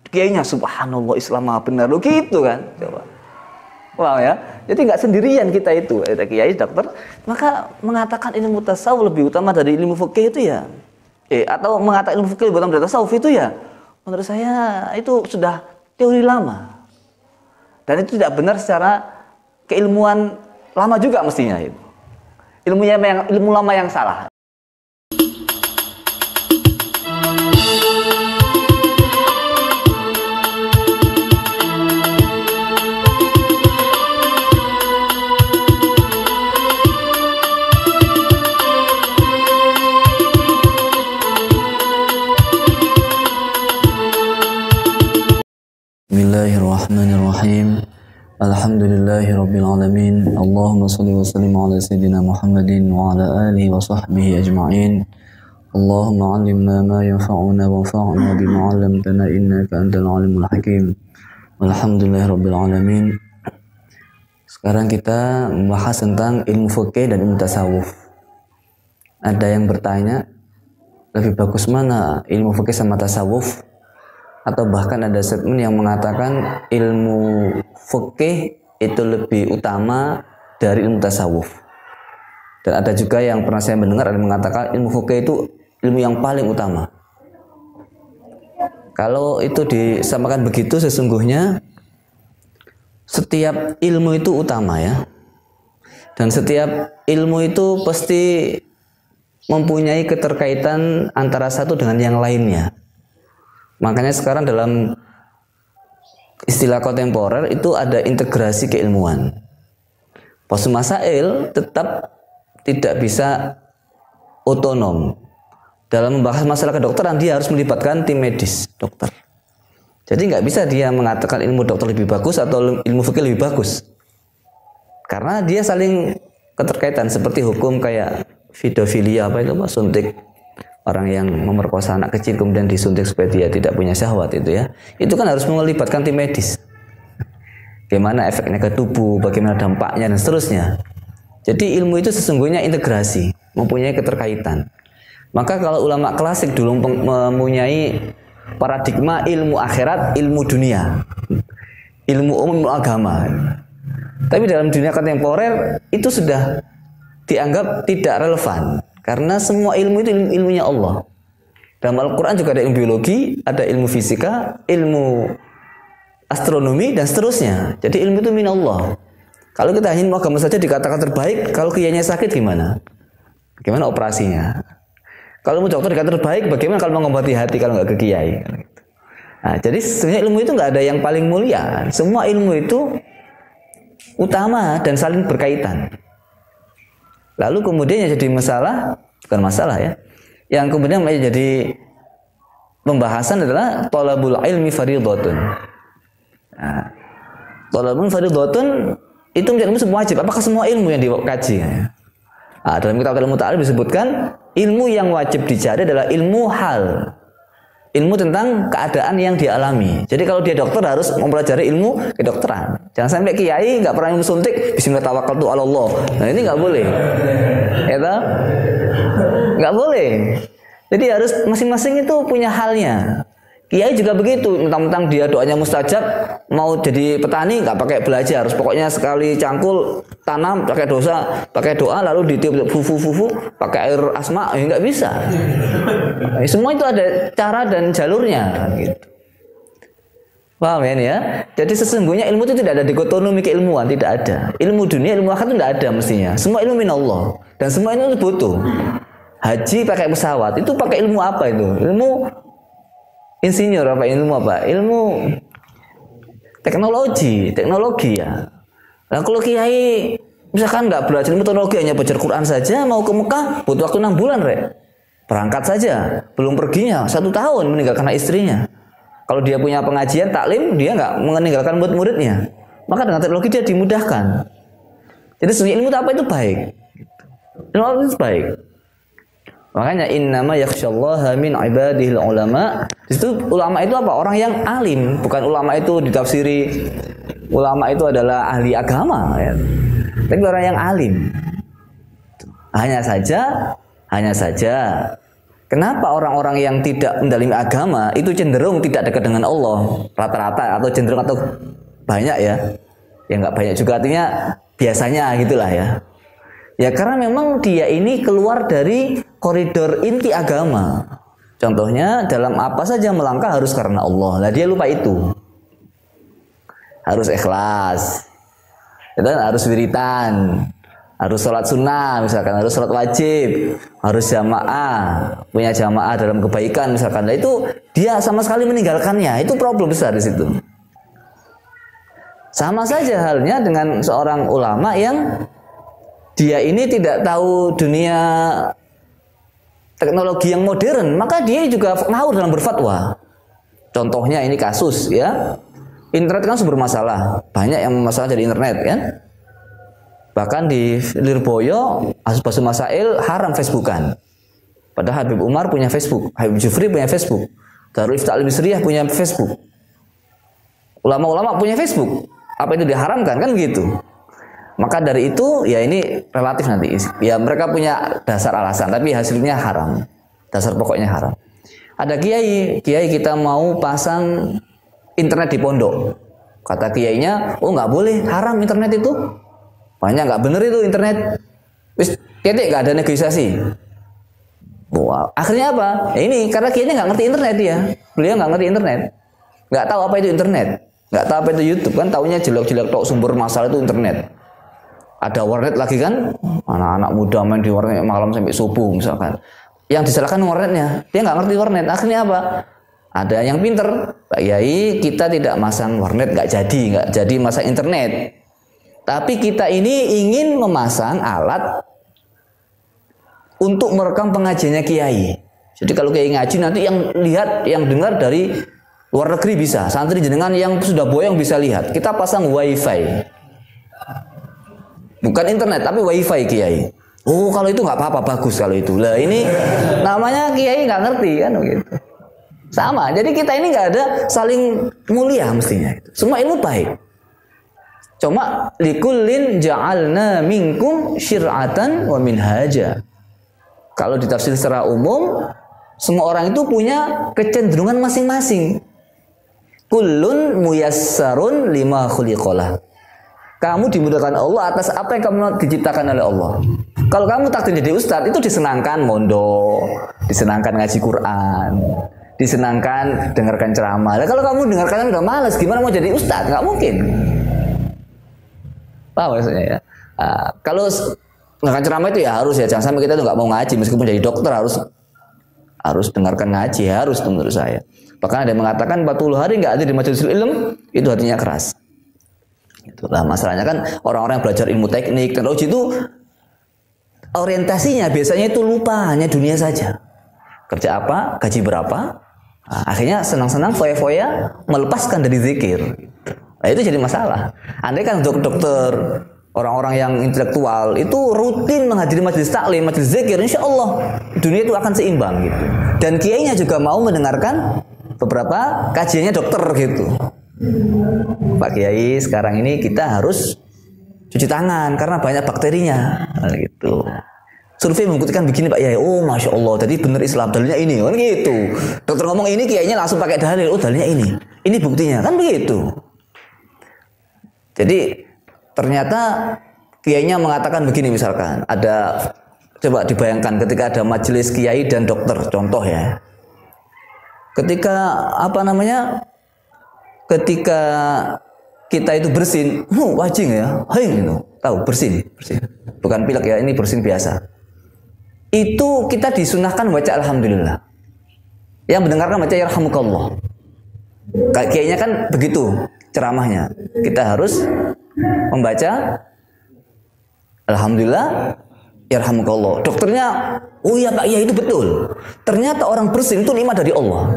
kiainya subhanallah Islam benar lo gitu kan, coba. Wow ya, jadi nggak sendirian kita itu, ada kiai, dokter, maka mengatakan ilmu tasawuf lebih utama dari ilmu fikih itu ya, atau mengatakan ilmu fikih lebih utama dari tasawuf itu ya, menurut saya itu sudah teori lama, dan itu tidak benar secara keilmuan lama juga mestinya itu, ilmu lama yang salah. Bismillahirrahmanirrahim. Alhamdulillahirabbil alamin. Allahumma shalli wa sallim ala sayyidina Muhammadin wa ala alihi wa sahbihi ajma'in. Allahumma 'allimna ma yanfa'una wa anfa'na bima 'allamtana innaka antal alimul hakim. Alhamdulillahirabbil alamin. Sekarang kita membahas tentang ilmu fikih dan ilmu tasawuf. Ada yang bertanya, lebih bagus mana ilmu fikih sama tasawuf? Atau bahkan ada statement yang mengatakan ilmu fikih itu lebih utama dari ilmu tasawuf. Dan ada juga yang pernah saya mendengar ada yang mengatakan ilmu fikih itu ilmu yang paling utama. Kalau itu disamakan begitu, sesungguhnya setiap ilmu itu utama ya. Dan setiap ilmu itu pasti mempunyai keterkaitan antara satu dengan yang lainnya. Makanya sekarang dalam istilah kontemporer itu ada integrasi keilmuan. Postur masail tetap tidak bisa otonom. Dalam membahas masalah kedokteran dia harus melibatkan tim medis, dokter. Jadi nggak bisa dia mengatakan ilmu dokter lebih bagus atau ilmu fikih lebih bagus. Karena dia saling keterkaitan seperti hukum kayak pedofilia apa itu Pak, suntik. Orang yang memerkosa anak kecil kemudian disuntik supaya dia tidak punya syahwat itu ya. Itu kan harus melibatkan tim medis. Bagaimana efeknya ke tubuh, bagaimana dampaknya dan seterusnya. Jadi ilmu itu sesungguhnya integrasi, mempunyai keterkaitan. Maka kalau ulama klasik dulu mempunyai paradigma ilmu akhirat, ilmu dunia. Ilmu umum, ilmu agama. Tapi dalam dunia kontemporer itu sudah dianggap tidak relevan. Karena semua ilmu itu ilmunya Allah. Dalam Al-Quran juga ada ilmu biologi, ada ilmu fisika, ilmu astronomi, dan seterusnya. Jadi ilmu itu min Allah. Kalau kita hanya ilmu agama saja dikatakan terbaik, kalau kiainya sakit gimana? Bagaimana operasinya? Kalau mau dokter dikatakan terbaik, bagaimana kalau mengobati hati kalau nggak ke kiai? Nah, jadi sebenarnya ilmu itu nggak ada yang paling mulia. Semua ilmu itu utama dan saling berkaitan. Lalu kemudian yang jadi masalah, bukan masalah ya, yang kemudian menjadi pembahasan adalah thalabul ilmi fardhatun. Nah, thalabul fardhatun itu menjadi semua wajib. Apakah semua ilmu yang dikaji? Nah, dalam kitab ilmu ta'arif disebutkan ilmu yang wajib dicari adalah ilmu hal. Ilmu tentang keadaan yang dialami. Jadi kalau dia dokter harus mempelajari ilmu kedokteran. Jangan sampai kiai nggak pernah ilmu suntik, bismillah tawakkaltu ala Allah. Nah ini nggak boleh, ya toh? Nggak boleh. Jadi harus masing-masing itu punya halnya. Kiai juga begitu, mentang-mentang dia doanya mustajab, mau jadi petani nggak pakai belajar, harus pokoknya sekali cangkul tanam pakai doa lalu ditiup fufu pakai air asma, ya nggak bisa. Semua itu ada cara dan jalurnya, gitu. Paham ya? Jadi sesungguhnya ilmu itu tidak ada dikotomi keilmuan, tidak ada. Ilmu dunia, ilmu akhirat itu tidak ada mestinya. Semua ilmu min Allah dan semua itu butuh. Haji pakai pesawat, itu pakai ilmu apa itu? Ilmu insinyur apa, ilmu apa? Ilmu teknologi ya. Nah kalau kiai misalkan nggak belajar ilmu teknologi, hanya belajar Quran saja, mau ke Mekah butuh waktu 6 bulan berangkat saja, belum perginya 1 tahun meninggalkan istrinya. Kalau dia punya pengajian taklim, dia nggak meninggalkan murid-muridnya, maka dengan teknologi dia dimudahkan. Jadi sebenarnya ilmu apa itu baik, ilmu apa itu baik. Makanya innama yakhsyallaha min ibadihil ulama. Di situ ulama itu apa? Orang yang alim, bukan ulama itu ditafsiri ulama itu adalah ahli agama ya. Tapi orang yang alim. Hanya saja Kenapa orang-orang yang tidak mendalami agama itu cenderung tidak dekat dengan Allah rata-rata, atau cenderung atau banyak ya? Ya nggak banyak juga, artinya biasanya gitulah ya. Ya karena memang dia ini keluar dari koridor inti agama. Contohnya dalam apa saja melangkah harus karena Allah. Nah dia lupa itu. Harus ikhlas. Itu harus wiritan. Harus sholat sunnah misalkan, harus sholat wajib, harus jamaah, punya jamaah dalam kebaikan misalkan. Nah itu dia sama sekali meninggalkannya. Itu problem besar di situ. Sama saja halnya dengan seorang ulama yang dia ini tidak tahu dunia teknologi yang modern, maka dia juga ngawur dalam berfatwa. Contohnya ini kasus ya, internet kan sumber masalah, banyak yang masalah dari internet kan. Bahkan di Lirboyo, Asbasul Masail haram Facebookan. Padahal Habib Umar punya Facebook, Habib Jufri punya Facebook, Darul Ifta Al-Misriyah punya Facebook. Ulama-ulama punya Facebook. Apa itu diharamkan kan gitu? Maka dari itu ya ini relatif nanti. Ya mereka punya dasar alasan, tapi hasilnya haram. Dasar pokoknya haram. Ada kiai kita mau pasang internet di pondok. Kata kiainya, oh nggak boleh, haram internet itu. Banyak nggak bener itu internet. Wis titik nggak ada negosiasi. Wow. Akhirnya apa? Ya ini karena kiainya nggak ngerti internet dia. Beliau nggak ngerti internet. Nggak tahu apa itu internet. Nggak tahu apa itu YouTube kan. Taunya jelek-jelek tok sumber masalah itu internet. Ada warnet lagi kan, anak-anak muda main di warnet malam sampai subuh misalkan. Yang disalahkan warnetnya, dia nggak ngerti warnet. Akhirnya apa? Ada yang pinter, Pak Yai, kita tidak masang warnet, nggak jadi masang internet. Tapi kita ini ingin memasang alat untuk merekam pengajiannya kiai. Jadi kalau kiai ngaji nanti yang lihat, yang dengar dari luar negeri bisa, santri jenengan yang sudah boyong bisa lihat. Kita pasang wifi. Bukan internet tapi wifi kiai. Oh kalau itu nggak apa-apa, bagus kalau itu. Lah ini namanya kiai nggak ngerti kan gitu. Sama. Jadi kita ini nggak ada saling mulia mestinya. Semua ilmu baik. Cuma likullin ja'alna minkum syir'atan wa minhaja. Kalau ditafsir secara umum, semua orang itu punya kecenderungan masing-masing. Kullun muyassarun lima khuliqalah. Kamu dimudahkan Allah atas apa yang kamu diciptakan oleh Allah. Kalau kamu takdir jadi ustadz, itu disenangkan mondok, disenangkan ngaji Quran, disenangkan dengarkan ceramah. Nah, kalau kamu dengarkan udah malas, gimana mau jadi ustadz? Nggak mungkin. Paham maksudnya ya? Kalau dengarkan ceramah itu ya harus ya, jangan sampai kita tuh nggak mau ngaji meskipun jadi dokter harus dengarkan ngaji, harus menurut saya. Bahkan ada yang mengatakan 40 hari nggak ada di majelis ilmu, itu hatinya keras. Itulah masalahnya kan orang-orang yang belajar ilmu teknik, teknologi itu orientasinya biasanya itu lupa hanya dunia saja. Kerja apa, gaji berapa, akhirnya senang-senang foya-foya melepaskan dari zikir. Nah, itu jadi masalah. Andai kan dokter, orang-orang yang intelektual itu rutin menghadiri majelis taklim, majelis zikir, insya Allah dunia itu akan seimbang gitu. Dan kiainya juga mau mendengarkan beberapa kajiannya dokter gitu. Pak Kiai, sekarang ini kita harus cuci tangan karena banyak bakterinya, gitu. Survei membuktikan begini Pak Kiai. Oh masya Allah, jadi benar Islam, dalilnya ini kan gitu. Dokter ngomong ini, kiainya langsung pakai dalil. Oh dalilnya ini buktinya kan begitu. Jadi ternyata kiainya mengatakan begini misalkan, ada coba dibayangkan ketika ada majelis kiai dan dokter, contoh ya. Ketika ketika kita itu bersin, wajing ya, gitu. Tahu bersin, bukan pilek ya, ini bersin biasa. Itu kita disunahkan baca alhamdulillah. Yang mendengarkan baca yarhamukallah. Kayaknya kan begitu ceramahnya. Kita harus membaca alhamdulillah yarhamukallah. Dokternya, oh iya Pak, iya itu betul. Ternyata orang bersin itu nikmat dari Allah.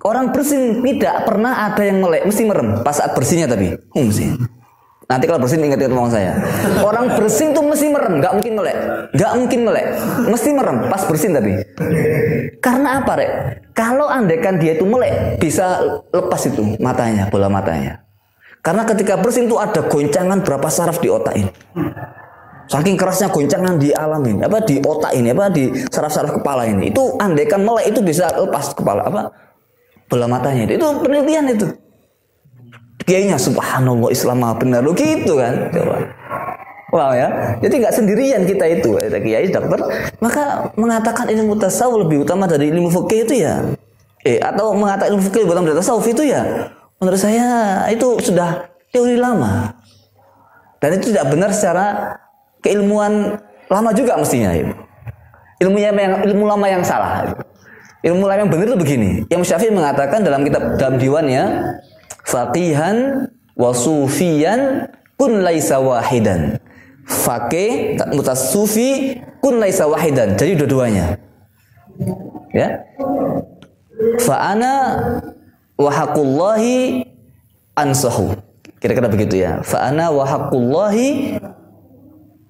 Orang bersin tidak pernah ada yang melek, mesti merem pas saat bersinnya tapi. Mesti. Nanti kalau bersin ingat ngomong saya. Orang bersin tuh mesti merem, nggak mungkin melek, mesti merem pas bersin tapi. Karena apa, Rek? Kalau andaikan dia itu melek, bisa lepas itu matanya, bola matanya. Karena ketika bersin tuh ada goncangan berapa saraf di otak ini. Saking kerasnya goncangan di alam ini, di otak ini, di saraf-saraf kepala ini. Itu andaikan melek itu bisa lepas kepala bola matanya itu. Itu penelitian itu. Kiainya subhanallah Islam benar lo gitu kan. Coba. Wow ya. Jadi nggak sendirian kita itu, kiai dokter. Maka mengatakan ilmu tasawuf lebih utama dari ilmu fikih itu ya. Atau mengatakan ilmu fikih lebih utama dari tasawuf itu ya. Menurut saya itu sudah teori lama. Dan itu tidak benar secara keilmuan lama juga mestinya itu. Ilmu lama yang salah itu. Ilmu lama yang benar itu begini. Imam Syafi'i mengatakan dalam diwannya, faqihan wa sufiyan kun laisa wahidan. Faqih mutasuffi kun laisa wahidan. Jadi dua-duanya. Ya. Fa ana wa haqqullahi ansahu. Kira-kira begitu ya. Fa ana wa haqqullahi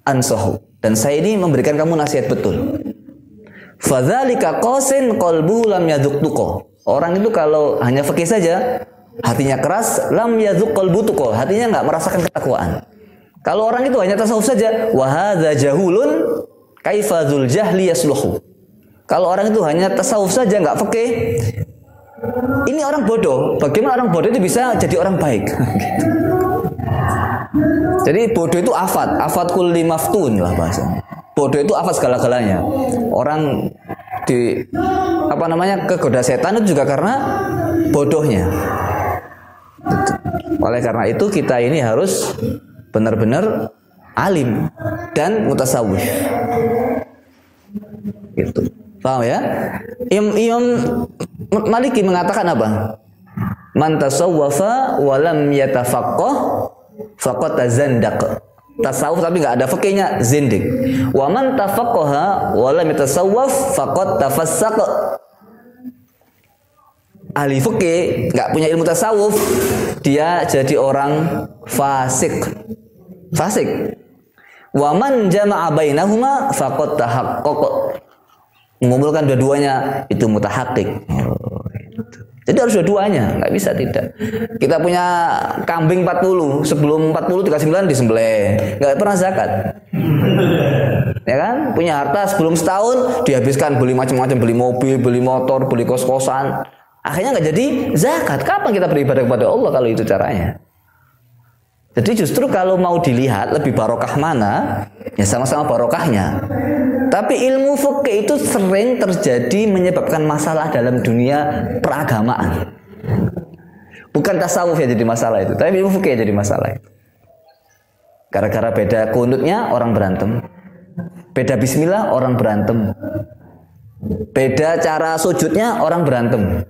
ansahu. Dan saya ini memberikan kamu nasihat betul. Fadzalika qasin qalbuhu lam yadhuqtuqa. Orang itu kalau hanya fikih saja, hatinya keras, lam yadhuq qalbutuqa. Hatinya enggak merasakan ketakwaan. Kalau orang itu hanya tasawuf saja, wa hadza jahulun kaifa dzul jahli yasluhu. Kalau orang itu hanya tasawuf saja enggak fikih, ini orang bodoh. Bagaimana orang bodoh itu bisa jadi orang baik? Jadi bodoh itu afat kulli maftun lah bahasanya. Bodoh itu afat segala-galanya. Orang kegoda setan itu juga karena bodohnya. Oleh karena itu kita ini harus benar-benar alim dan mutasawwif. Gitu. Paham ya? Imam Maliki mengatakan apa? Man tasawwafa wa lam yatafaqqah faqad tazandaq. Tasawuf tapi enggak ada fikihnya, zindik. Wa man tafaqqaha wa lam yatasawwaf faqad tafassaq. Ahli fikih enggak punya ilmu tasawuf, dia jadi orang fasik. Fasik. Wa man jama'a bainahuma faqad tahaqqaq. Mengumpulkan dua-duanya itu mutahaqqiq. Jadi harus dua-duanya, nggak bisa tidak. Kita punya kambing 40, sebelum 40 39 disembelih, nggak pernah zakat. Ya kan? Punya harta sebelum setahun dihabiskan beli macam-macam, beli mobil, beli motor, beli kos-kosan. Akhirnya nggak jadi zakat. Kapan kita beribadah kepada Allah kalau itu caranya? Jadi justru kalau mau dilihat lebih barokah mana, ya sama-sama barokahnya. Tapi ilmu fikih itu sering terjadi menyebabkan masalah dalam dunia peragamaan. Bukan tasawuf yang jadi masalah itu, tapi ilmu fikih yang jadi masalah itu. Gara-gara beda kunutnya orang berantem. Beda bismillah orang berantem. Beda cara sujudnya orang berantem.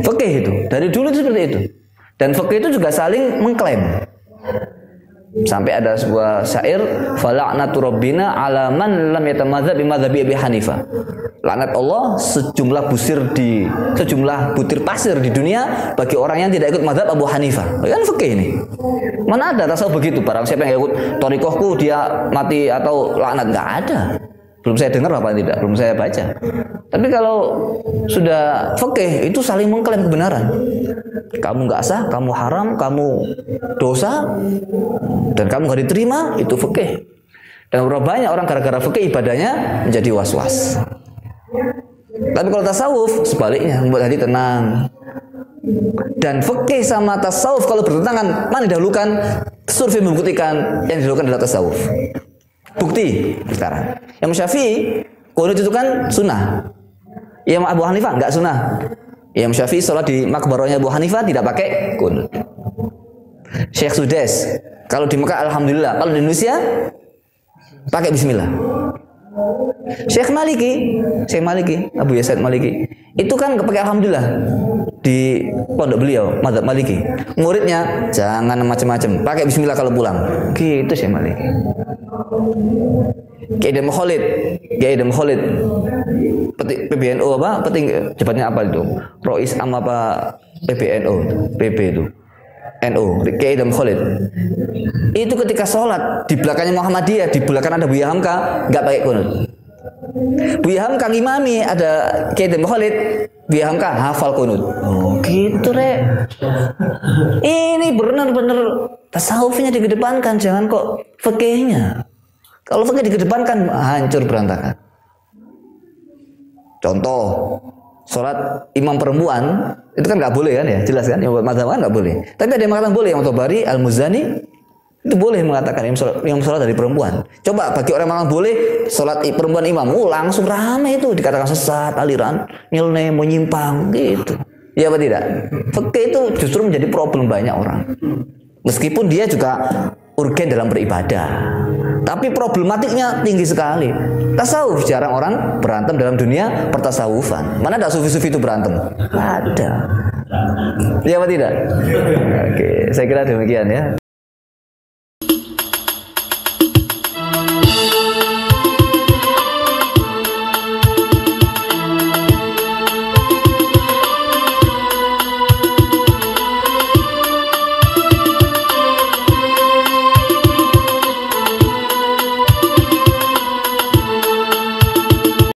Fikih itu, dari dulu itu seperti itu. Dan fikih itu juga saling mengklaim. Sampai ada sebuah syair, fala'natu rabbina 'ala man lam yatamadzhab bi madzhabi Abi Hanifah. Laknat Allah sejumlah butir pasir di dunia bagi orang yang tidak ikut mazhab Abu Hanifah. Kan fikih ini. Mana ada tasawuf begitu? Barang siapa yang ikut thariqahku dia mati atau laknat, enggak ada. Belum saya dengar apa tidak, belum saya baca. Tapi kalau sudah fikih itu saling mengklaim kebenaran. Kamu nggak sah, kamu haram, kamu dosa, dan kamu nggak diterima, itu fikih. Dan berapa banyak orang gara-gara fikih ibadahnya menjadi was-was. Tapi kalau tasawuf sebaliknya, membuat hati tenang. Dan fikih sama tasawuf kalau bertentangan, mana didahulukan? Survei membuktikan yang didahulukan adalah tasawuf. Bukti sekarang. Yang Syafi'i, qunut itu kan sunnah. Yang Abu Hanifah enggak sunnah. Yang Syafi'i sholat di makbarahnya Abu Hanifah tidak pakai qunut. Syekh Sudes, kalau di Mekah alhamdulillah, kalau di Indonesia pakai bismillah. Syekh Maliki, Abu Yazid Maliki, itu kan pakai alhamdulillah di pondok beliau, mazhab Maliki. Muridnya jangan macam-macam, pakai bismillah kalau pulang. Gitu Syekh Maliki. Kiai Idam Khalid, PBNU apa? Jabatannya apa itu? Rois apa PBNU, PP itu. NU, Kiai Idam Khalid. Itu ketika sholat di belakangnya Muhammadiyah, di belakang ada Buya Hamka, nggak pakai kunut. Buya Hamka imami ada Kiai Khalid, Buya Hamka hafal kunut. Oh, gitu Rek. Ini benar-benar tasawufnya dikedepankan, jangan kok fikihnya. Kalau fikih dikedepankan hancur berantakan. Contoh, sholat imam perempuan itu kan nggak boleh kan ya, jelas kan? Yang mazhab kan nggak boleh. Tapi ada yang mengatakan boleh, yang Tabari, Al-Muzani itu boleh mengatakan yang sholat dari perempuan. Coba bagi orang yang boleh sholat perempuan imam, langsung ramai itu dikatakan sesat, aliran, nyeleneh, menyimpang gitu. Ya apa tidak? Fikih itu justru menjadi problem banyak orang. Meskipun dia juga urgen dalam beribadah, tapi problematiknya tinggi sekali. Tasawuf jarang orang berantem dalam dunia pertasawufan. Mana ada sufi-sufi itu berantem? Ada. Ya apa tidak? Oke, saya kira demikian ya.